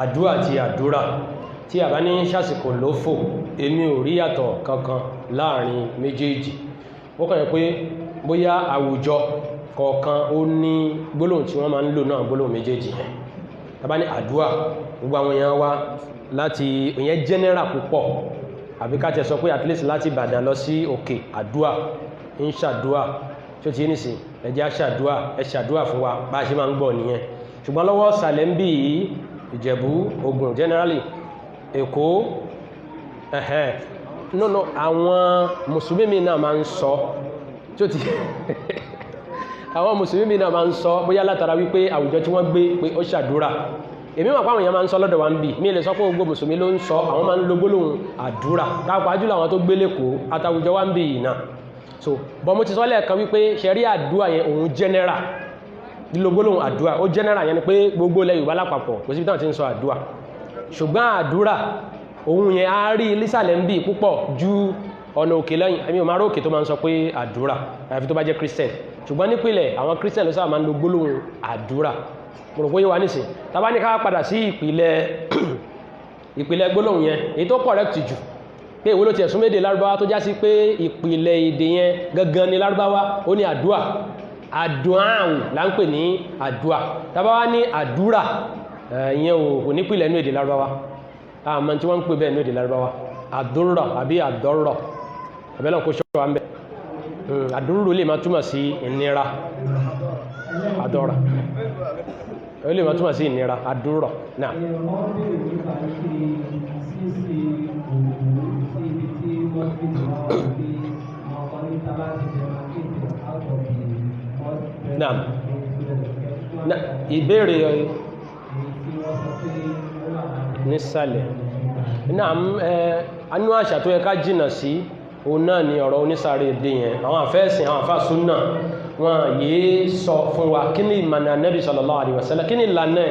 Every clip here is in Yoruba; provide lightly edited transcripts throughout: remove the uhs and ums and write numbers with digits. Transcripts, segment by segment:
àdúà àti àdúrà tí a bá ní ṣàsìkò lófò èmi ò rí yàtọ̀ kankan láàrin méjèèjì. Ó kàn yẹ pé bóyá àwùjọ kọ̀ọ̀kan ó ní gbólóhùn tí wọ́n máa ń lò náà gbólóhùn méjèèjì yẹn. Tá bá ní àdúà gbogbo àwọn èèyàn wá láti ìyẹn general púpọ̀ àbí ká tẹ̀ sọ pé at least láti Ìbàdàn lọ sí òkè àdúà ń ṣàdúà tí ó ti ní sí ẹjẹ́ ṣàdúà ẹ ṣàdúà fún wa bá ṣe máa ń gbọ́ nìyẹn. Ṣùgbọ́n lọ́wọ́ sàlẹ̀ ń bí Ìjẹ̀bú Ògùn generally Èkó no àwọn mùsùlùmí náà máa ń sọ tí ó ti àwọn mùsùlùmí náà máa ń sọ bóyá látara wípé àwùjọ tí wọ́n gbé pé ó ṣàdúrà. Èmi mọ̀ pé àwọn èèyàn máa ń sọ lọ́dọ̀ wa ń bì mí lè sọ pé gbogbo mùsùlùmí ló ń sọ àwọn máa ń lo gbólóhùn àdúrà káàpá jùlọ àwọn tó gbé lẹ́kọ̀ọ́ àtàwùjọ wa ń bì yìí náà. So bọ́ mo ti sọ lẹ́ẹ̀kan wípé ṣẹ̀rí àdúrà yẹn òun general lílo gbólóhùn àdúrà ó general yẹn ni pé gbogbo ilẹ̀ Yorùbá lápapọ̀ kò síbi táwọn ti ń sọ àdúrà. Ṣùgbọ́n àdúrà òun yẹn á rí lísàlẹ̀ ń bì púpọ̀ ju ọ̀nà òkè lẹ́yìn ẹ̀mí òmárò òkè tó máa ń sọ pé àdúrà àyàfi tó bá jẹ́ Christian. Ṣùgbọ́n nípìnlẹ̀ àwọn Christian ló sábà máa ń lo gbólóhùn àdúrà. Mo rò pé yíwa nísìn tá bá ní ká padà sí ìpìlẹ̀ gbólóhùn yẹn èyí tó correct jù pé ìwé ló ti ẹ̀sùn méde lárúbáwá tó já sí pé ìpìlẹ̀ èdè yẹn gangan ni lárúbáwá ó ní àdúà àdúàwù là ń pè ní àdúà tá bá wá ní àdúrà ìyẹn ò nípìlẹ̀ inú èdè lárúbáwá àmọ́ tí wọ́n ń pè bẹ́ẹ̀ inú èdè lárúbáwá àdúrà àbí àdọ́rọ̀ àbẹ́lẹ̀ kó ṣọ́wà ń bẹ̀ àdúrù lè máa túmọ̀ sí ìnira àdọ́rà ó lè máa túmọ̀ sí ìnira àdúrà náà. Ìbéèrè nísàlẹ̀ náà anú àṣà tó yẹ ká jìnà sí òun náà ni ọ̀rọ̀ onísàárè èdè yẹn àwọn àfẹ́ẹ̀sìn àwọn àfáà súnnà wọn yìí sọ fún wa kí ni ìmọ̀nà Ànábì sallallahu alaihi wasallam kí ni ìlànà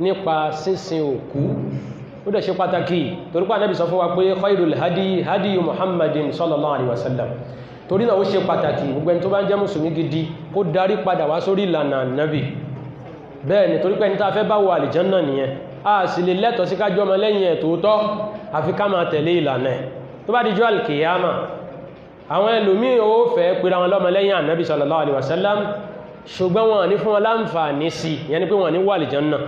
nípa sínsìn òkú. Ó dẹ̀ ṣe pàtàkì torípa Ànábì sọ fún wa pé khairul hadi hadi Muhammadin sallallahu alaihi wasallam torí náà ó ṣe pàtàkì gbogbo ẹni tó bá ń jẹ́ mùsùlùmí gidi kó darí padà wá sórí ìlànà Ànábì. Bẹ́ẹ̀ ni torí pé ẹni tá fẹ́ bá wọ àlìjánnà nìyẹn a sì lè lẹ́tọ̀ọ́ sí kájọ́ ọmọ lẹ́yìn ẹ̀ tòótọ́ àfi ká máa tẹ̀lé ìlànà ẹ̀. Tó bá dijọ́ alkiyama àwọn ẹlòmíì ó fẹ́ pera wọn lọ́mọ lẹ́yìn Ànábì sallallahu alaihi wasallam ṣùgbọ́n wọn ní fún wọn láǹfààní sí yẹn ni pé wọn ní wà àlìjánnà.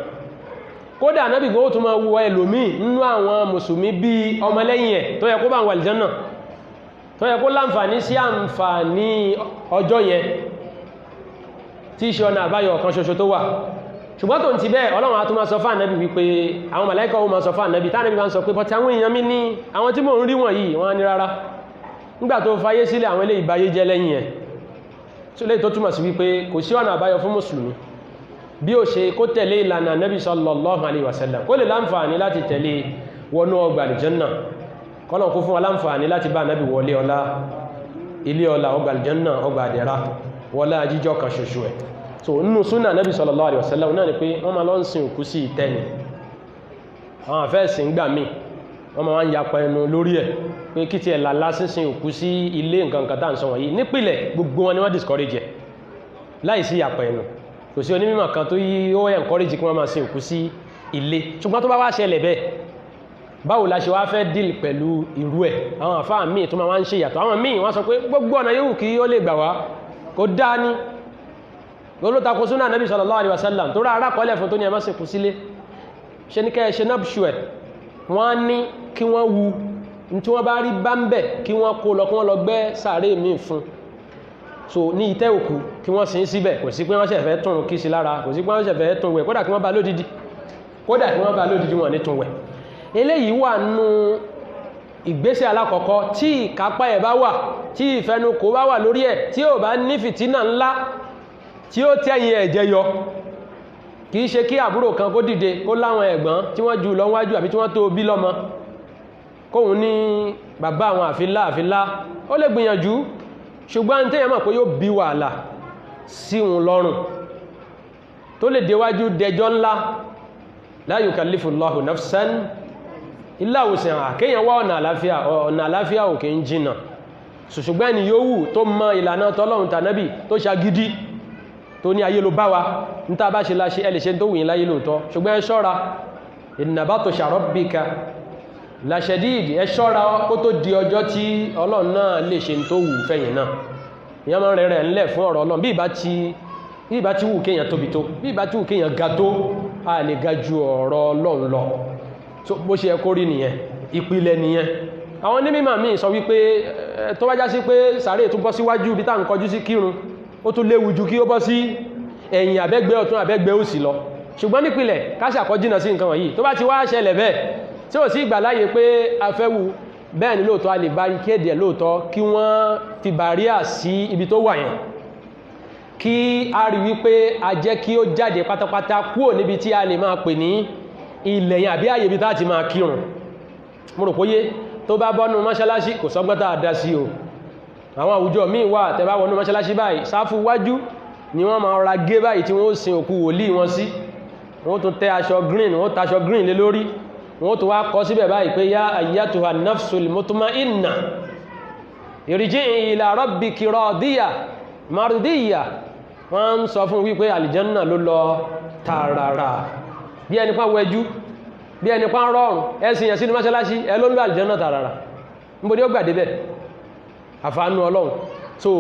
Kódà Ànábì gbọ́ tó máa wọ ẹlòmíì nínú àwọn mùsùlùmí bí ọmọ lẹ́yìn ẹ̀ tó yẹ kó bá wà àlìjánnà tó yẹ kó láǹfààní sí àǹfààní ọjọ́ yẹn tí í ṣe ọ̀nà àbáyọ kan ṣoṣo tó wà. Ṣùgbọ́n tó ń ti bẹ́ẹ̀ Ọlọ́run á tún máa sọ fún Ànábì wípé àwọn màláíkà ó máa sọ fún Ànábì tá Ànábì máa ń sọ pé bọ́tí àwọn èèyàn mi ní àwọn tí mò ń rí wọ̀nyí wọ́n á ní rárá nígbà tó fayé sílẹ̀ àwọn ilé ìbáyé jẹ́ lẹ́yìn ẹ̀. Tí ó lè tó túmọ̀ sí wípé kò sí ọ̀nà àbáyọ fún mùsùlùmí bí ó ṣe kó tẹ̀lé ìlànà Ànábì sallallahu alaihi wasallam kó lè láǹfààní láti tẹ̀lé wọnú ọgbà àlìjánnà kọ́nà kó fún wa láǹfààní láti bá Ànábì wọlé ọlá ilé ọlá ọgbà àlìjánnà ọgbà àdẹ̀rà wọlá jíjọ kan ṣoṣo ẹ̀. So nínú súnà Ànábì sallallahu alaihi wasallam náà ni pé wọ́n máa lọ ń sin òkú sí ìtẹ́ni àwọn àfẹ́ẹ̀sìn gbà míì wọ́n máa ń yapa ẹnu lórí ẹ̀ pé kí ti ẹ̀là lásìsìn òkú sí ilé nǹkan kan tàà ń sọ wọ̀nyí nípìlẹ̀ gbogbo wọn ni wọ́n discourage láì sí yapa ẹnu kò sí onímọ̀ kan tó yí ó encourage kí wọ́n máa sin òkú sí ilé. Ṣùgbọ́n tó bá wá ṣẹlẹ̀ bẹ́ẹ̀ báwo la ṣe wá fẹ́ deal pẹ̀lú irú ẹ̀ àwọn àfáà míì tó máa ń ṣe ìyàtọ̀ àwọn míì wọ́n sọ pé gbogbo ọ̀nà yóò kí ó lè gbà wá kó dá ní lólótakò súnà Ànábì sallallahu alaihi wasallam tó rá arákọọ́lẹ̀ fún tó ní ẹmọ́ sìnkú sílé ṣe ní kẹ́ ṣe nábṣù ẹ̀ wọ́n ní kí wọ́n wu tí wọ́n bá rí bá ń bẹ̀ kí wọ́n kó lọ kí wọ́n lọ gbẹ́ sàárè míì fún so ní ìtẹ́ òkú kí wọ́n sin síbẹ̀ kò sí pé wọ́n ṣẹ̀fẹ́ tún kí sí lára kò sí pé wọ́n ṣẹ̀fẹ́ tún wẹ̀ kódà kí wọ́n bá lódìdí wọn ní tún wẹ̀. Eléyìí wà nú ìgbésẹ̀ alákọ̀ọ́kọ́ tí ìkápá ẹ̀ bá wà tí ìfẹnukò bá wà lórí ẹ̀ tí ò bá ní fìtínà ńlá tí ó tẹ́yìn ẹ̀jẹ̀ yọ kìí ṣe kí àbúrò kan kó dìde kó láwọn ẹ̀gbọ́n tí wọ́n jù lọ́wájú àbí tí wọ́n tó bí lọ́mọ kóhun ní bàbá àwọn àfilá ó lè gbìyànjú ṣùgbọ́n tí ẹ̀mọ̀ pé yóò bí wàhálà sí òun lọ́rùn tó lè déwájú dẹjọ́ ńlá la yukallifullahu nafsan illa wus'aha kéèyàn wá ọ̀nà àláfíà òkè ń jìnà ṣùgbọ́n ẹni yóò wù tó mọ ìlànà tọ́lọ́run tànábì tó ṣagídí tó ní ayé ló bá wa ní tàbá ṣe láṣẹ ẹlẹ́ṣẹ́ tó wùyìn láyé lóòtọ́ ṣùgbọ́n ẹ ṣọ́ra inna batsha rabbika la shadid ẹ ṣọ́ra kó tó di ọjọ́ tí Ọlọ́run náà lè ṣe tó wù fẹ́yìn náà ìyẹn máa ń rẹ̀ ńlẹ̀ fún ọ̀rọ̀ Ọlọ́run bí ìbá ti wù kéèyàn tóbi tó bí ìbá ti wù kéèyàn ga tó a lè ga ju ọ̀rọ̀ Ọlọ́run lọ bó ṣe ẹkó rí nìyẹn ìpìlẹ̀ nìyẹn àwọn onímọ̀ míì sọ wípé tó bá já sí pé sàárè tó bọ́ síwájú bí tá ń kọjú sí kírun ó tún léwu ju kí ó bọ́ sí ẹ̀yìn àbẹ́gbẹ́ ọ̀tún àbẹ́gbẹ́ òsì lọ ṣùgbọ́n nípìlẹ̀ káṣà kọjínà sí nǹkan wọ̀nyí tó bá ti wá ṣẹlẹ̀ bẹ́ẹ̀ tí ó sì gbà láyé pé afẹ́wu bẹ́ẹ̀ ni lóòtọ́ a lè bá kéde lóòtọ́ kí wọ́n fi bàríà sí ibi tó wà yẹn kí a rí wípé a jẹ́ kí ó jáde pátápátá kúrò níbi tí a lè máa pè ní ilẹ̀ yẹn àbí àyè ibi tá ti máa kírun mo rò póyé tó bá bọ́nu mọ́ṣáláṣí kò sọ́gbọ́n tá a dá sí o àwọn àwùjọ míì wà tẹ́ bá wọnú mọ́ṣáláṣí báyìí sáfù wájú ni wọ́n máa ra gé báyìí tí wọ́n ó sin òkú wòlíì wọn sí wọ́n tún tẹ́ aṣọ green wọ́n taṣọ green lé lórí wọ́n tún wá kọ síbẹ̀ báyìí pé yá ayyatuha nafsul mutma'inna irji'i ila rabbiki radiyah mardiyah wọ́n ń sọ fún wípé àlìjánà ló lọ tààràrà bí ẹni pa wẹjú bí ẹni pa rọrùn ẹ̀sìn ẹ̀sìn mọ́ṣáláṣí ẹ ló ń lọ àlìjánà tààràrà níbo ni ó gbà débẹ̀ àfàánú Ọlọ́run so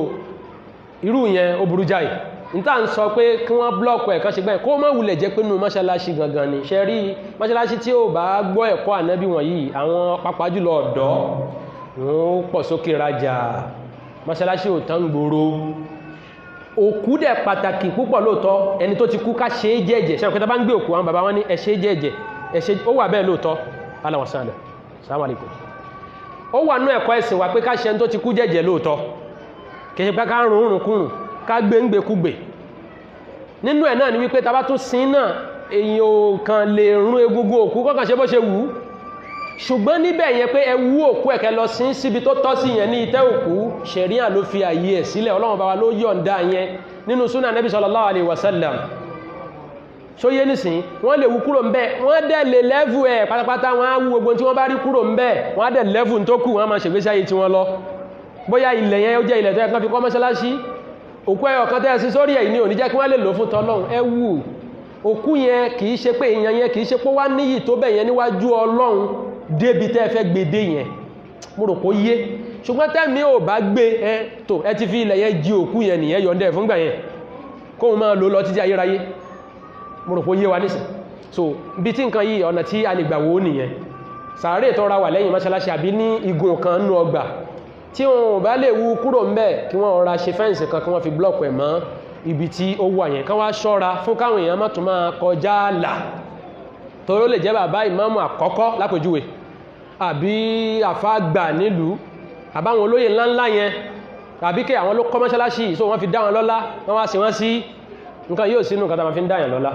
irú yẹn ó burú jáì níta ń sọ pé kí wọ́n blọ́ọ̀kù ẹ̀kan ṣe gbẹ́yìn kó má wulẹ̀ jẹ́ pé nínú mọ́ṣáláṣí gangan ni ṣe rí mọ́ṣáláṣí tí ó bá gbọ́ ẹ̀kọ́ ànábì wọ̀nyí àwọn pàápàá jùlọ ọ̀dọ́ wọ́n pọ̀ sókè rajà mọ́ṣáláṣí ò tán gbòòrò òkú dẹ̀ pàtàkì púpọ̀ lóòtọ́ ẹni tó ti kú ká ṣe é jẹ́ẹ̀jẹ̀ ṣe ọ̀kẹta bá ń gbé òkú àwọn bàbá wọn ní ẹ ṣe é jẹ́ẹ̀jẹ̀ ó wà bẹ́ẹ̀ lóòtọ́ aláwọ̀sánà assalamu alaikum ó wà nú ẹ̀kọ́ ẹ̀sìn wa pé ká ṣe ẹni tó ti kú jẹ́ẹ̀jẹ̀ lóòtọ́ kìí pé ká rùn kúrùn ká gbé ń gbé kúgbè nínú ẹ̀ náà ni wípé tàbá tún sin náà èyàn ò kàn lè rún egungun òkú kọ́kàn ṣe bó ṣe wù ú ṣùgbọ́n níbẹ̀ yẹn pé ẹ wú òkú ẹ̀kẹ́ lọ sí síbi tó tọ́ sí yẹn ní ìtẹ́ òkú ṣẹ̀ríà ló fi àyè ẹ̀ sílẹ̀ Ọlọ́run bá wa ló yọ̀ǹda yẹn nínú súnà Nabi sallallahu alaihi wasallam ṣó yé nìsín wọ́n lè wú kúrò ńbẹ̀ wọ́n dẹ̀ lè lẹ́fù ẹ̀ pátápátá wọ́n á wú gbogbo tí wọ́n bá rí kúrò ńbẹ̀ wọ́n á dẹ̀ lẹ́fù tó kù wọ́n á máa ṣègbésí ayé tí wọ́n lọ bóyá ilẹ̀ yẹn ó jẹ́ ilẹ̀ tó yẹ kán fi kọ́ mọ́ṣáláṣí òkú ẹyọ kan tẹ́ sí sórí ẹ̀yìn ní òní jẹ́ kí wọ́n lè lò fún tọ́lọ́run ẹ wù òkú yẹn kìí ṣe pé èèyàn yẹn kìí ṣe pé wá níyì tó bẹ̀ yẹn níwájú Ọlọ́run débi tẹ́ fẹ́ gbèdé yẹn mo rò kó yé ṣùgbọ́n tẹ́mi ò bá gbé ẹ ti fi ilẹ̀ yẹn jí òkú yẹn nìyẹn yọ̀ǹdẹ̀ fúngbà yẹn kóhun máa lò lọ títí ayérayé mo rò kó yé wa nísìn so bí tí nǹkan yìí ọ̀nà tí a lè gbà wò ó nìyẹn sàárè tó ra wà lẹ́yìn mọ́ṣáláṣí àbí ní igun kan nú ọgbà tí wọn bá lè wú kúrò ń bẹ̀ kí wọ́n ra ṣe fẹ́ǹsì kan kí wọ́n fi blọ́ọ̀kù ẹ̀ mọ́ ibi tí ó wà yẹn kán wá ṣọ́ra fún káwọn èèyàn má tún máa kọjá àlà torí ó lè jẹ́ bàbá ìmáàmù àkọ́kọ́ lápèjúwe àbí àfáàgbà nílùú àbáwọn olóyè ńláńlá yẹn àbí kí àwọn ló kọ́ mọ́ṣáláṣí so wọ́n fi dá wọn lọ́lá wọ́n wá sí wọ́n sí nǹkan yóò sínú nǹkan tá ma fi ń dáyàn lọ́lá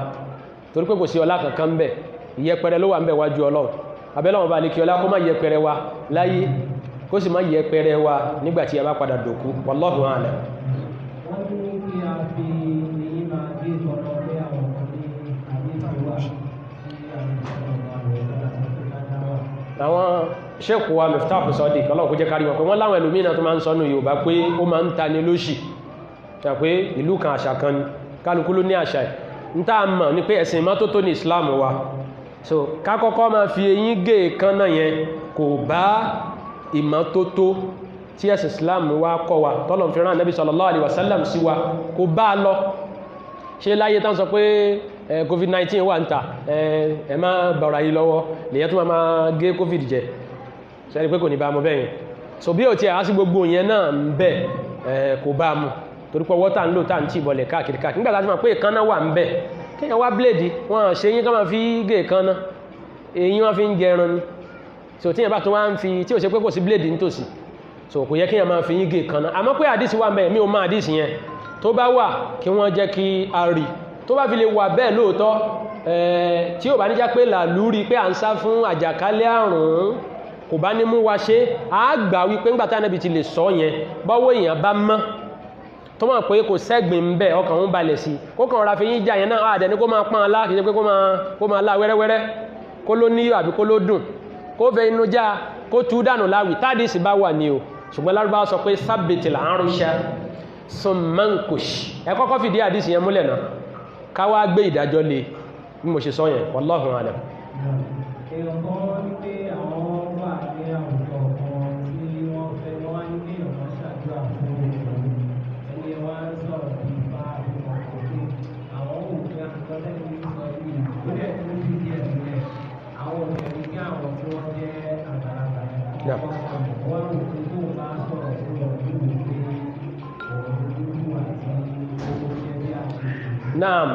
torí pé kò sí ọlá kankan ń bẹ̀ ìyẹpẹrẹ ló wà ń bẹ̀ wájú Ọlọ́run abẹ́lọ́wọ̀n bá lè kí ọlá kó má yẹpẹrẹ wa láyé kó sì má yẹpẹrẹ wa nígbàtí a bá padà dòkú wallahu a'lam. àwọn ṣẹ́kù wa Miftah Sadiq Ọlọ́run kó jẹ́ kárí wọn pé wọ́n láwọn ẹlòmínà tó máa ń sọnù Yorùbá pé ó máa ń ta ní lóṣì pé ìlú kan àṣà kan ni kálukú ló ní àṣà ẹ̀ ń tá a mọ̀ ní pé ẹ̀sìn ìmọ́tótó ní Islam wa so ká kọ́kọ́ máa fi eyín gé èékánná yẹn kò bá ìmọ́tótó tí ẹ̀sìn Islam wa kọ́ wa tọ́lọ̀ fi rán Nabi sallallahu alaihi wasallam sí wa kò bá lọ ṣe láyé tán sọ pé COVID-19 wà ń ta ẹ má bọ̀rọ̀ ayé lọ́wọ́ lèyẹ́ tó máa gé COVID jẹ sẹ́ni pé kò ní bá mọ́ bẹ́yẹn so bí ò tí a sí gbogbo yẹn náà ń bẹ̀ kò bá mú torí pé wọ́tà ń lò tá ń tí ìbọlẹ̀ káàkiri nígbà láti máa pé ìkánná wà ń bẹ̀ kíyàn wá bléèdì wọ́n ṣe yín ká máa fi gé ìkánná èyí wọ́n fi ń gẹ ẹran ni so tíyàn bá tó wá ń fi tí ò ṣe pé kò sí bléèdì nítòsí so kò yẹ kíyàn máa fi yín gé ìkánná àmọ́ pé àdìsí wà ń bẹ̀ mí ò má àdìsí yẹn tó bá wà kí wọ́n jẹ́ kí a rí tó bá fi lè wà bẹ́ẹ̀ lóòótọ́ tí ò bá ní já pé làlúrí pé à ń sá fún àjàkálẹ̀ àrùn kò bá ní mú wa ṣe àgbà wípé ńgbàtà Ànábì ti lè sọ yẹn bọ́wọ́ èèyàn bá mọ́ tó mọ̀ pé kò sẹ́gbìn ń bẹ̀ ọkàn ń balẹ̀ sí kó kàn ra fi yín jà yẹn náà àdẹ̀ ní kó máa pọ́n alá kìí ṣe pé kó máa lá wẹ́rẹ́wẹ́rẹ́ kó ló níyọ̀ àbí kó ló dùn kó fẹ́ inú já kó tú dànù láwì tádìsì bá wà ní o ṣùgbọ́n Lárúbáwá sọ pé sábẹ̀tìlà àrùnṣà sọmọ́nkòṣ ẹ kọ́kọ́ fìdí àdìsì yẹn múlẹ̀ náà ká wá gbé ìdájọ́ lé bí mo ṣe sọ yẹn wallahu alam Èèyàn kan ní pé àwọn wà ní àwùjọ kan tí wọ́n fẹ́ wọ́n wá ní pé èèyàn kan ṣàdúrà fún òun. Ẹni ẹ wá ń sọ̀rọ̀ bí bá àbúrò kò pé àwọn òkè àtọ́lẹ̀ ní sọ yìí ó dẹ̀ tún fi díẹ̀ nílẹ̀. Àwọn òkè ní kí àwọn tí wọ́n jẹ́ àgbàlagbà yẹn wọ́n wá wò pé tó bá sọ̀rọ̀ fún ọ̀ nínú pé ọ̀rọ̀ dúdú àti owó jẹ́ bí àṣẹ. Naam,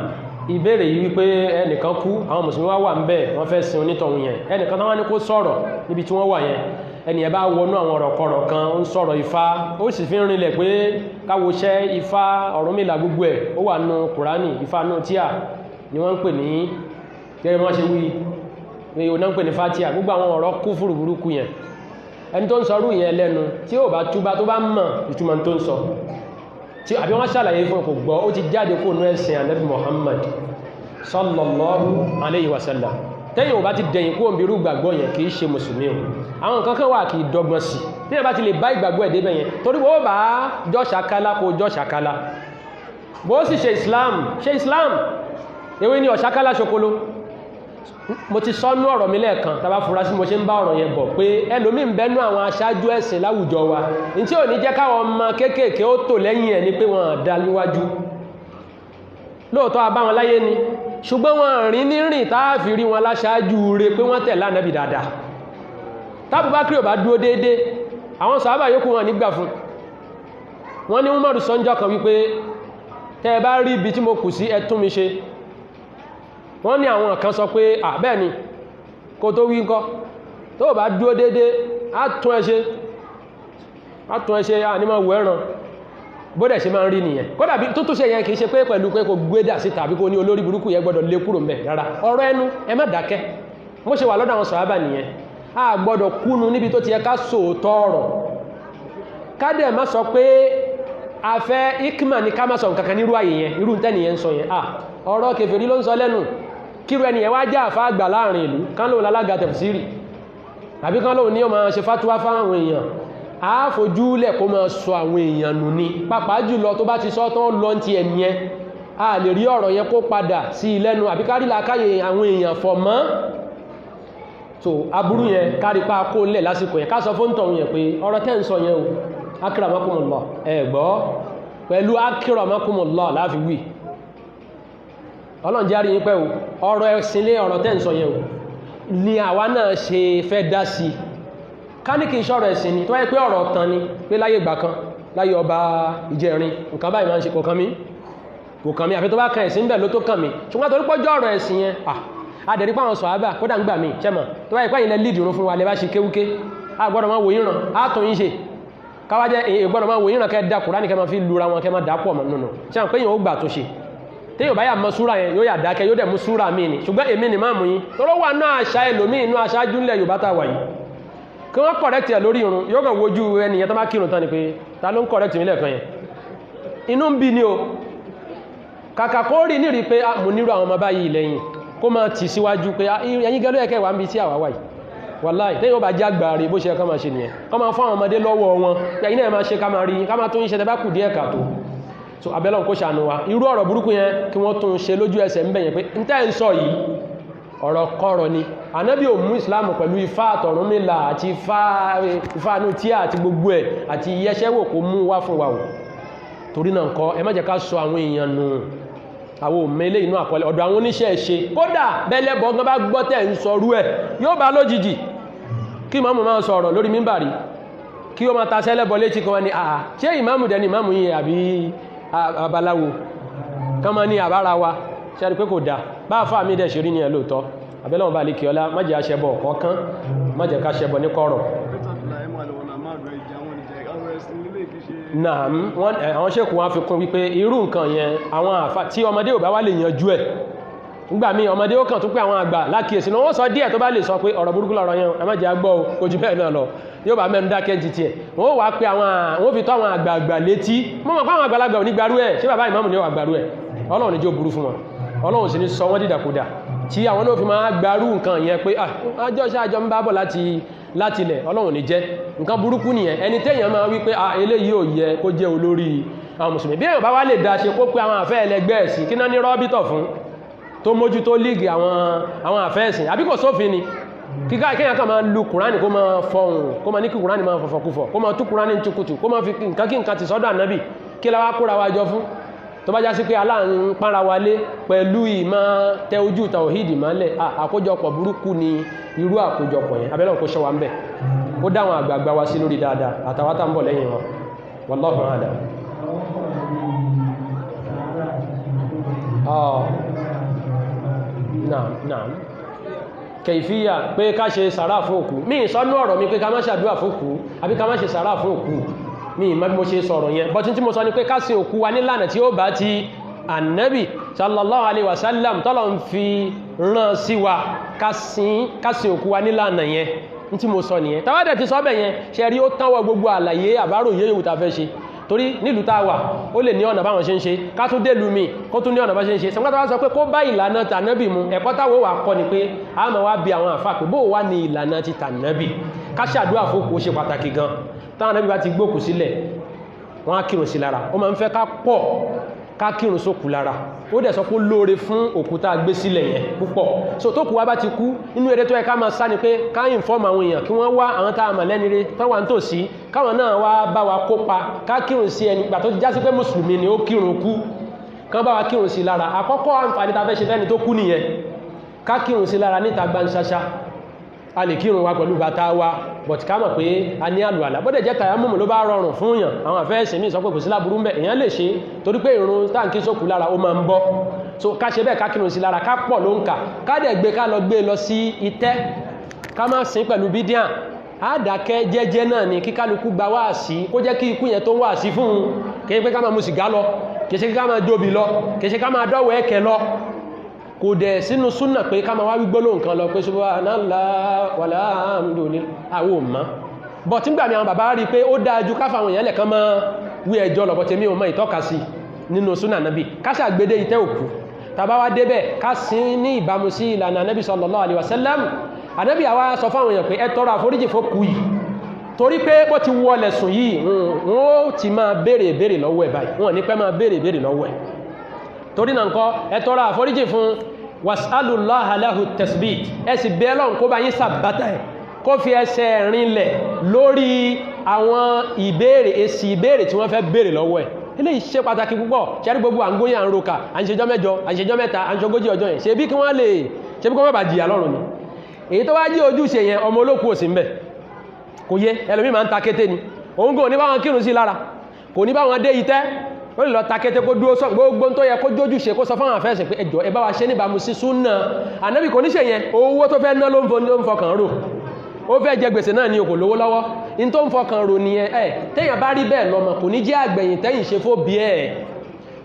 ìbéèrè yìí wípé ẹnìkan kú, àwọn mùsùlùmí wá wà ń bẹ̀, wọ́n fẹ́ sin onítọ̀hún yẹn. Ẹnìkan tán wá ní kó sọ̀rọ̀ níbi tí wọ́n wà yẹn. Ẹni ẹ bá wọnú àwọn ọ̀rọ̀kọ̀rọ̀ kan, ó ń sọ̀rọ̀ Ifá, ó sì fi ń rinlẹ̀ pé káwoṣẹ́ Ifá Ọ̀rúnmìlà gbogbo ẹ̀, ó wà nínú Kùránì, Ifá nínú tíà ni wọ́n ń pè ní gẹ́gẹ́ bí wọ́n ṣe wí, pé ó náà ń pè ní Fátíà, gbogbo àwọn ọ̀rọ̀ kúfùrù burúkú yẹn. Ẹni tó ń sọrú yẹn lẹ́nu tí ó bá túbá tó bá mọ̀ ìtumọ̀ tó ń sọ. Tí àbí wọ́n ṣàlàyé fún kò gbọ́, ó ti jáde kó nú ẹ̀sìn Ànábì Muhammad sallallahu alayhi wa sallam. Tẹ́yìn ò bá ti dẹ̀yìn kó òmìnirú gbàgbọ́ yẹn kìí ṣe mùsùlùmí o. Àwọn nǹkan kan wà kìí dọ́gbọ́n sí. Tí ẹ bá ti lè bá ìgbàgbọ́ ẹ̀ débẹ̀ yẹn, torí bó bá jọ́ ṣàkálá kó jọ́ ṣàkálá. Bó sì ṣe Islam, ewé ní ọ̀ṣàkálá ṣokolo. Mo ti sọ́nú ọ̀rọ̀ mi lẹ́ẹ̀kan, tàbá fura sí mo ṣe ń bá ọ̀rọ̀ yẹn bọ̀ pé ẹlòmí ń bẹ́nu àwọn aṣáájú ẹ̀sìn láwùjọ wa. Ní tí ò ní jẹ́ káwọn ọmọ kéékèèké ó tò lẹ́yìn ẹ̀ ni pé wọ́n dá níwájú. Lóòótọ́ a bá wọn láyé ni, ṣùgbọ́n wọn rìn ní rìn táà fi rí wọn láṣáájú rẹ̀ pé wọ́n tẹ̀lé Ànábì dáadáa. Tábùbákírì ò bá dúró déédé, àwọn sàhábà yòókù wọn nígbà fún. Wọ́n ní Umaru sọ́njọ́ kan wípé tẹ́ bá rí ibi tí mo kù sí ẹ tún mi ṣe. Wọ́n ní àwọn kan sọ pé bẹ́ẹ̀ ni kò tó wí ńkọ́ tó bá dúró déédé á tún ẹ ṣe ànímọ̀ wọ ẹ̀ràn bódẹ̀ ṣe máa ń rí nìyẹn. Kódà bí tó tó ṣe yẹn kìí ṣe pé pẹ̀lú pé kò gbédà sí tàbí kò ní olórí burúkú yẹn gbọ́dọ̀ lé kúrò mẹ́ rárá. Ọ̀rọ̀ ẹnu ẹ má dákẹ́, mo ṣe wà lọ́dọ̀ àwọn sàhábà nìyẹn. A gbọ́dọ̀ kúnu níbi tó ti yẹ ká sòótọ́ ọ̀rọ̀. Ká dẹ̀ má sọ pé a fẹ́ ikma ní ká má sọ nǹkan kan nírú àyè yẹn, irú tẹ́nìyẹn ń sọ yẹn. Ọ̀rọ̀ kèfèrí ló ń sọ lẹ́nu. Kíru ẹniyẹn wá já àfá àgbà láàrin ìlú, kán lóò lálága tẹ̀fsírì, àbí kán lóò ní ọmọ ṣe fátúwá fáwọn èèyàn, a fojú lẹ̀ kó máa sọ àwọn èèyàn nù ní. Pàápàá jùlọ tó bá ti sọ tán lọ ti ẹ̀yẹn, a lè rí ọ̀rọ̀ yẹn kó padà sí ilẹ́nu, àbí kárí làákàyè àwọn èèyàn fọ̀ mọ́. So aburú yẹn kárí pa kó lẹ̀ lásìkò yẹn, ká sọ fún tọ̀hún yẹn pé ọ̀rọ̀ tẹ́ ń sọ yẹn o, akramakumullah, ẹ gbọ́, pẹ̀lú akramakumullah láfi wí. Ọlọ́run járí yín pẹ́ o, ọ̀rọ̀ ẹ̀sìn lé ọ̀rọ̀ tẹ́ ń sọ yẹn o, ní àwa náà ṣe fẹ́ dá sí. Ká ní kí n ṣọ́rọ̀ ẹ̀sìn ni, tó wáyé pé ọ̀rọ̀ tán ni, pé láyé ìgbà kan, láyé ọba Ìjẹrin, nǹkan báyìí máa ń ṣe kò kàn mí, àfi tó bá kan ẹ̀sìn bẹ̀ ló tó kàn mí. Ṣùgbọ́n torí pọ́jọ́ ọ̀rọ̀ ẹ̀sìn yẹn, adẹ̀rí pàwọn sàhábà kódà ń gbà mí, ṣẹ́mọ̀, tó wáyé pẹ́ ilẹ̀ lídìí rún fún wa lẹ bá ṣe kéwúké, a gbọ́dọ̀ máa wò yíran, a tún yín ṣe. Káwájẹ́ ìgbọ́dọ̀ máa wò yíran kẹ́ dá Kùránì kẹ́ máa fi lura wọn kẹ́ máa dápọ̀ mọ̀ nínú. Ṣé àwọn pé yíò ó gbà tó ṣe. Tí yóò bá yà mọ́ súra yẹn yóò yà dákẹ́ yóò dẹ̀ mú súra míì ni, ṣùgbọ́n èmi ni máa mú yín tó wà náà àṣà ẹlòmíì inú aṣáájú ńlẹ̀ Yorùbá tá wà yìí kí wọ́n kọ̀rẹ́tì ẹ̀ lórí irun yóò kàn wojú ẹnìyẹn tó bá kírun tán ni pé ta ló ń kọ̀rẹ́tì mi lẹ́ẹ̀kan yẹn inú ń bí ni o kàkà kó rí ní rí pé mo nírú àwọn ọmọ báyìí lẹ́yìn kó máa tì síwájú pé ẹ̀yin gẹ́lú ẹ̀kẹ́ wà ń bí tí àwa wà yìí wàláì tẹ́yìn ó bá já gbàrí bó ṣe ká máa ṣe nìyẹn kọ́ máa fún àwọn ọmọdé lọ́wọ́ wọn ẹ̀yin náà máa ṣe ká máa rí ká máa tún iṣẹ́ tẹ́ bá kù díẹ̀ kàtó so abẹ́lọ́n kó ṣàánú wa irú ọ̀rọ̀ burúkú yẹn kí wọ́n tún ṣe lójú ẹsẹ̀ ń bẹ̀yẹn pé ń tẹ́ ń sọ yìí ọ̀rọ̀ kọ́rọ̀ ni Ànábì ò mú ìsìláàmù pẹ̀lú Ifá àtọ̀rúnmìlà àti Ifá inú tíà àti gbogbo ẹ̀ àti yẹṣẹ́wò kó mú wá fún wa o torí náà ńkọ́ ẹ má jẹ́ ká sọ àwọn èèyàn nù àwọn òmìnlẹ̀ inú àkọlẹ̀ ọ̀dọ̀ àwọn oníṣẹ́ ṣe kódà bẹ́lẹ̀ bọ́gán bá gbọ́ tẹ́ ń sọrú ẹ̀ yóò bá lójijì kí ìmáàmù máa sọ̀rọ̀ lórí mímbàrí kí ó máa ta sẹ́lẹ̀bọ létí kan wá ní àà ṣé ìmáàmù dẹ̀ ni ìmáàmù yìí àbí babaláwo kan máa ní àbára wa ṣe rí pé kò dáa bá fà mí dẹ̀ ṣe rí ní ẹ̀ lóòótọ́ abẹ́lọ́wọ̀n bá lè kí ọlá má jẹ́ aṣẹ́bọ̀ kọ̀ọ̀kan má jẹ́ ká ṣẹbọ ní kọ̀rọ̀ náà àwọn ṣẹ́kù wọn fi kún wípé irú nǹkan yẹn àwọn àfà tí ọmọdé ò bá wá lè yanjú ẹ̀ nígbà míì ọmọdé ó kàn tún pé àwọn àgbà lákìíyèsí náà wọ́n sọ díẹ̀ tó bá lè sọ pé ọ̀rọ̀ burúkú lọ́rọ̀ yẹn ẹ má jẹ́ agbọ́ ojú bẹ́ẹ̀ náà lọ yóò bá mẹ́nu dákẹ́ jí tiẹ̀ wọ́n wá pé wọ́n fi tọ́ àwọn àgbààgbà létí mọ́ mọ̀ pé àwọn àgbàlagbà ò ní gbarú ẹ̀ ṣé bàbá ìmáàmù ni ó wà gbarú ẹ̀ Ọlọ́run ní jó burú fún wọn Ọlọ́run sì ní sọ wọ́n dìdàkudà tí àwọn náà fi máa gbarú nǹkan yẹn pé àjọ ṣáàjọ ń bá bọ̀ láti ilẹ̀ Ọlọ́run ní jẹ́ nǹkan burúkú nìyẹn ẹni téèyàn máa wí pé eléyìí ò yẹ kó jẹ́ olórí àwọn mùsùlùmí bí èèyàn bá wá lè dá ṣe kó pé àwọn àfẹ́ ẹlẹgbẹ́ ẹ̀sìn kí náà ní rọ́bítọ̀ fún tó mójú tó líìgì àwọn àfẹ́ẹ̀sìn àbí kò sófin ni kíkà kíyàn kan máa lu kùránì kó máa fọhùn kó máa ní kí kùránì máa fọ̀fọ̀kúfọ̀ kó máa tú kùránì tukutu kó máa fi nǹkan kí nǹkan ti sọ́dọ̀ ànábì kí la wá kóra wa jọ fún tó bá já sí pé aláàrin pánra wa lé pẹ̀lú ìmọ̀ tẹ ojú tàwhídì mọ́lẹ̀ àkójọpọ̀ burúkú ni irú àkójọpọ̀ yẹn abẹ́lẹ̀ kó ṣọ́ wa ń bẹ̀ ó dáwọn àgbààgbà wa sí lórí dáadáa àtàwátà ń bọ̀ lẹ́yìn wọn wallahu a'lam. Naam kẹfíyà pé ká ṣe sàrá fún òkú mi ìsọ́nú ọ̀rọ̀ mi pé ká má ṣàdúrà fún òkú àbí ká má ṣe sàrá fún òkú mi ìmọ̀ bí mo ṣe sọ̀rọ̀ yẹn bọ́tí tí mo sọ ni pé ká sin òkú wa nílànà tí ó bá ti annabi sallallahu alaihi wasallam tọ́lọ̀ ń fi rán sí wa ká sin òkú wa nílànà yẹn tí mo sọ nìyẹn tàwádẹ̀ ti sọ́bẹ̀ yẹn ṣe rí ó tánwọ́ gbogbo àlàyé àbárò yẹ́ ìwòta fẹ́ ṣe torí nílùú tá wà ó lè ní ọ̀nà báwọn ṣe ń ṣe ká tún dé lùmí kó tún ní ọ̀nà bá ṣe ń ṣe sọmọ́ta wá sọ pé kó bá ìlànà tànábì mu ẹ̀kọ́ táwọ́ wà kọ́ ni pé a máa wá bí àwọn àfà pé bó wà ní ìlànà ti tànábì ká ṣàdúrà fókù ó ṣe pàtàkì gan táwọn ànábì bá ti gbókù sílẹ̀ wọ́n á kírun sí lára ó máa ń fẹ́ ká pọ̀ ká kírun sókù lára ó dẹ̀ sọ pé lóore fún òkúta gbé sílẹ̀ yẹn púpọ̀ so tó kù wá bá ti kú inú eré tó ẹ ká máa sá ni pé ká inform àwọn èèyàn kí wọ́n wá àwọn tá a mọ̀ lẹ́nire táwọn tó sí káwọn náà wá bá wa kópa ká kírun sí ẹni gbà tó já sí pé mùsùlùmí ni ó kírun kú kán bá wa kírun sí lára àkọ́kọ́ àǹfààní ta fẹ́ ṣe fẹ́ni tó kú nìyẹn ká kírun sí lára níta gbanṣaṣa a lè kírun wa pẹ̀lú bàtà wa but ká mọ̀ pé a ní àlùwàlá bó dẹ̀ jẹ́ tàyámùmù ló bá rọrùn fún yàn àwọn àfẹ́ ẹ̀sìn míì sọ pé kò sí láburú mẹ́ èèyàn lè ṣe torí pé ìrun táǹkì sókù lára ó máa ń bọ́ so ká ṣe bẹ́ẹ̀ ká kírun sí lára ká pọ̀ ló ń kà ká dẹ̀ gbé ká lọ gbé lọ sí itẹ́ ká má sin pẹ̀lú bídíà á dákẹ́ jẹ́jẹ́ náà ni kí kálukú gba wáàsí kó jẹ́ kí ikú yẹn tó ń wáàsí fún un kì í pé ká máa mu sìgá lọ kì í ṣe ká máa jóbi lọ kì í ṣe ká máa dọ́wọ́ ẹ̀kẹ́ lọ kò dẹ̀ sínú súnà pé ká ma wá wígbóló nǹkan lọ pé subhanallah walhamdulillah àwọ̀ òmá bọ̀ tí ń gbà mí àwọn bàbá rí pé ó dájú káfàwọn èèyàn lẹ̀kan mọ́ wí ẹjọ́ lọ bọ̀tẹ̀mí o mọ́ ìtọ́ka sí nínú súnà nábì káṣà gbédé ìtẹ́ òkú tàbá wá débẹ̀ ká sí ní ìbámu sí ìlànà nábì sallallahu alaihi wasallam ànábì àwa sọ fáwọn èèyàn pé ẹ tọrọ àforíjì fókù yìí torí pé bó ti wọlẹ̀ sùn yìí wọ́n ti máa béèrè lọ́wọ́ ẹ̀ báyìí wọ́n ní pẹ́ máa béèrè lọ́wọ́ ẹ̀ torí náà nǹkan ẹ tọrọ àforíjì fún wasalullaha lahu tasbit ẹ sì bẹ́ẹ̀ lọ́n kó bá yín sàbátà ẹ̀ kó fi ẹsẹ̀ rinlẹ̀ lórí àwọn èsì ìbéèrè tí wọ́n fẹ́ béèrè lọ́wọ́ ẹ̀ eléyìí ṣe pàtàkì púpọ̀ ṣẹ́rí gbogbo àǹgóyìn àǹroka àṣẹjọ́ mẹ́jọ àṣẹjọ́ mẹ́ta àṣẹgójì ọjọ́ yẹn ṣe bí kí wọ́n bá jìyà lọ́rùn ni èyí tó wá jí ojúṣe yẹn ọmọ olókù òsì ń bẹ̀ kò yé ẹlòmí máa ń ta kété ni òun kò ní báwọn kírun sí lára kò ní báwọn dé itẹ́ ó lè lọ takété kó dúró sọ gbogbo tó yẹ kó jójú ṣe kó sọ fáwọn àfẹ́ẹ̀sẹ̀ pé ẹjọ́ ẹ bá wa ṣe níbàmú sí súnà ànábì kò ní ṣe yẹn owó tó fẹ́ ná ló ń fọkàn rò ó fẹ́ jẹ gbèsè náà ní okò lówó lọ́wọ́ in tó ń fọkàn rò nìyẹn téèyàn bá rí bẹ́ẹ̀ lọ́mọ kò ní jẹ́ àgbẹ̀yìn tẹ́yìn ṣe fó bí ẹ̀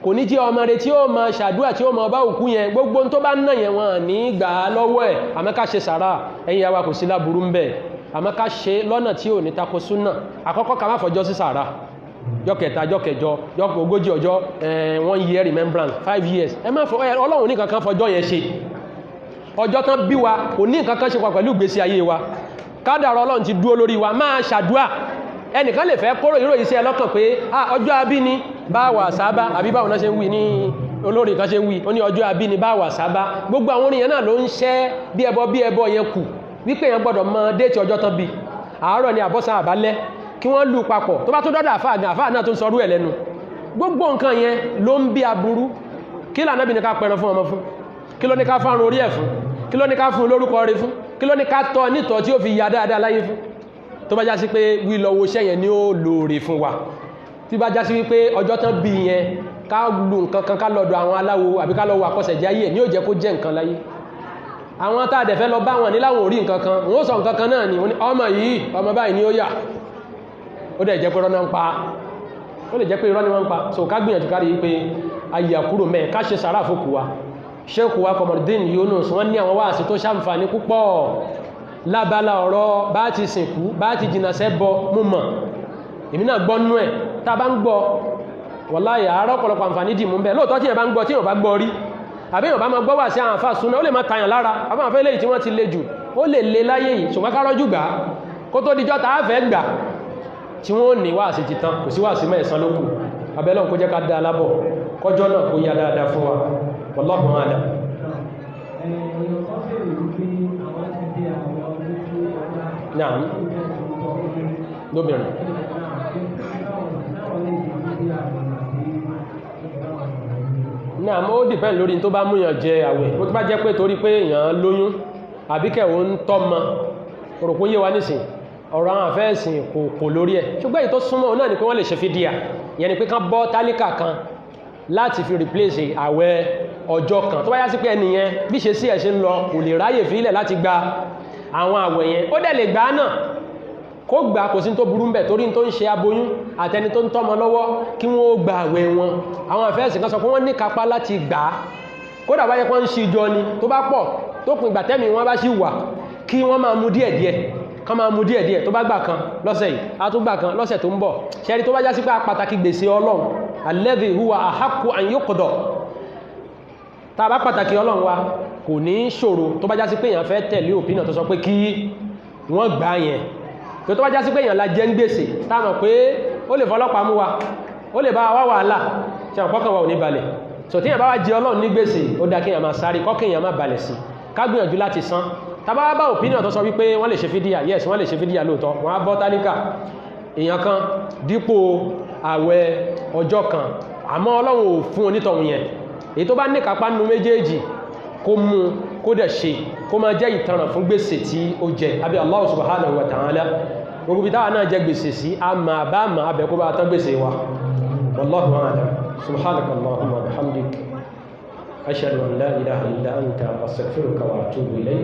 kò ní jẹ́ ọmọ rẹ̀ tí ó máa ṣàdúrà tí ó máa bá òkú yẹn gbogbo tó bá ná yẹn wọn ní gbà á lọ́wọ́ ẹ̀ àmọ́ ká ṣe sàrà ẹ̀yìn àwa kò sí láburú ń bẹ̀ àmọ́ ká ṣe lọ́nà tí ò ní tako súnà àkọ́kọ́ ká má fọjọ́ sí sàrà jọ́ kẹta jọ́ kẹjọ jọ́ ogójì ọjọ́ 1 year remembrance 5 years ẹ má fọ ọlọ́run ní kankan fọjọ́ yẹn ṣe ọjọ́ tán bí wa kò ní kankan ṣe pẹ̀lú ìgbésí ayé wa kádàrá ọlọ́run ti dúró lórí wa máa ṣàdúà ẹnìkan lè fẹ́ kóró ìró iṣẹ́ lọ́kàn pé ọjọ́ abí ni báwà sábá àbí báwọn náà ṣe ń wí ní olórin kan ṣe ń wí ó ní ọjọ́ abí ni báwà sábá gbogbo àwọn orin yẹn náà ló ń ṣẹ́ bí ẹbọ yẹn kù wípé yẹn gbọ́dọ̀ mọ déètì ọjọ́ tán bí àárọ̀ ni àbọ́sán àbálẹ́ kí wọ́n lù papọ̀ tó bá tó dọ́dọ̀ àfáà gan àfáà náà tó ń sọrú ẹ̀ lẹ́nu gbogbo nǹkan yẹn ló ń bí aburú kí l'Ànábì ní ká pẹran fún ọmọ fún kí ló ní ká fárun orí ẹ̀ fún kí ló ní ká fún lórúkọ rí fún kí ló ní ká tọ́ nítọ́ tí ó fi ya dáadáa láyé fún tó bá já sí pé wílọ́wọ́ iṣẹ́ yẹn ni ó lóore fún wa tí bá já sí wípé ọjọ́ tán bí yẹn ká lu nǹkan kan ká lọ́dọ̀ àwọn aláwo àbí ká lọ́wọ́ àkọsẹ̀jáyé ní ó jẹ́ kó jẹ́ nǹkan láyé àwọn tá a dẹ̀ fẹ́ lọ bá wọn ní láwọn orí nǹkan kan wọ́n sọ nǹkan kan náà ni ọmọ yìí ọmọ báyìí ni ó yà ó dẹ̀ jẹ́ pé irọ́ náà ń pa ó lè jẹ́ pé irọ́ ni wọ́n ń pa so ká gbìyànjú kárí pé ayé àkúrò mẹ́ ká ṣe sàárà fòkù wa Sheikh wa Qamardeen Yunus wọ́n ní àwọn wáàsí tó ṣàǹfààní púpọ̀ lábala ọ̀rọ̀ bá ti sìnkú bá ti jìnà sẹ́bọ múmọ̀ èmi náà gbọ́ nú ẹ̀ tá bá ń gbọ́ wàláhì àárọ̀ ọ̀pọ̀lọpọ̀ àǹfààní dì mú bẹ́ẹ̀ lóòótọ́ tí ẹ̀ bá ń gbọ́ tí ẹ̀ bá gbọ́ rí àbí ẹ̀ bá máa gbọ́ wà sí àwọn àfáà súnà ó lè máa tàyàn lára àwọn àfẹ́ eléyìí tí wọ́n ti le jù ó lè le láyé yìí ṣùgbọ́n ká rọ́jú gbà kó tó dijọ́ tá a fẹ́ gbà tí wọ́n ní wà sí ti tán kò sí wà sí mẹ́ẹ̀sán lókù abẹ́lọ́n kó jẹ́ ká dá alábọ̀ kọjọ́ náà kó yá dáadáa fún wa wallahu a'lam èèyàn kan bèrè wípé àwọn ti dé àwọn ọdún tí ọjà Naam. Lóbìnrin. Náà ó dìpẹ́ǹ lórí tó bá múyàn jẹ àwẹ̀ ó tó bá jẹ́ pé torí pé èèyàn lóyún àbíkẹ̀wò ń tọ́mọ òrùkún yé wa nísìn ọ̀rọ̀ àwọn àfẹ́ẹ̀sìn kò lórí ẹ̀ ṣùgbọ́n èyí tó súnmọ́ náà ni pé wọ́n lè ṣe fídíà ìyẹn ni pé kán bọ́ tálíkà kan láti fi replace àwẹ̀ ọjọ́ kan tó bá yá sí pé ẹnìyẹn bí ṣe sí ẹ̀ ṣe ń lọ kò lè ráyè fílẹ̀ láti gba àwọn àwẹ̀ yẹn ó dẹ̀ lè gbà náà kó gbà kò sí tó burú mbẹ̀ torí tó ń ṣe aboyún àtẹni tó ń tọ́mọ lọ́wọ́ kí wọ́n ó gba àwẹ̀ wọn àwọn àfẹ́ẹ̀sì kan sọ pé wọ́n ní kápá láti gbà á kódà bá yẹ kó ń ṣe ìjọ ni tó bá pọ̀ tó pin ìgbà tẹ́mi wọn bá sì wà kí wọ́n máa mú díẹ̀díẹ̀ kán máa mú díẹ̀díẹ̀ tó bá gbà kan lọ́sẹ̀ yìí a tún gbà kan lọ́sẹ̀ tó ń bọ̀ ṣẹ́rí tó bá já sí pé pàtàkì gbèsè ọlọ́run alladhi huwa ahaqqu an yuqda tá a bá pàtàkì ọlọ́run wa kò ní ṣòro tó bá já sí pé èèyàn fẹ́ tẹ̀lé òpínà tó sọ pé kí wọ́n gbà yẹn tó bá já sí pé èèyàn la jẹ́ ń gbèsè táàmà pé ó lè fọlọ́pàá mú wa ó lè bá wá wàhálà tí àwọn pọ́kàn wa ò ní balẹ̀ so tí èèyàn bá wá jẹ ọlọ́run ní gbèsè ó dá kí èèyàn máa sáré kọ́kí èèyàn máa balẹ̀ sí ká gbìyànjú láti san tàbá bá opinion tó sọ wípé wọ́n lè ṣe fídíà yes wọ́n lè ṣe fídíà lóòtọ́ wọ́n á bọ́ tálíkà èèyàn kan dípò àwẹ̀ ọjọ́ kan àmọ́ ọlọ́run ò fún onítọ̀hún yẹn èyí tó bá ní kápá nínú méjèèjì kó mú kó dẹ̀ ṣe kó máa jẹ́ ìtanràn fún gbèsè tí ó jẹ àbí Allah subhanahu wa ta'ala gbogbo bí táwa náà jẹ gbèsè sí a máa bá máa bẹ̀ kó bá tán gbèsè wa wallahu a'lam subhanaka Allahumma wa bihamdik ashhadu an la ilaha illa anta astaghfiruka wa atubu ilayk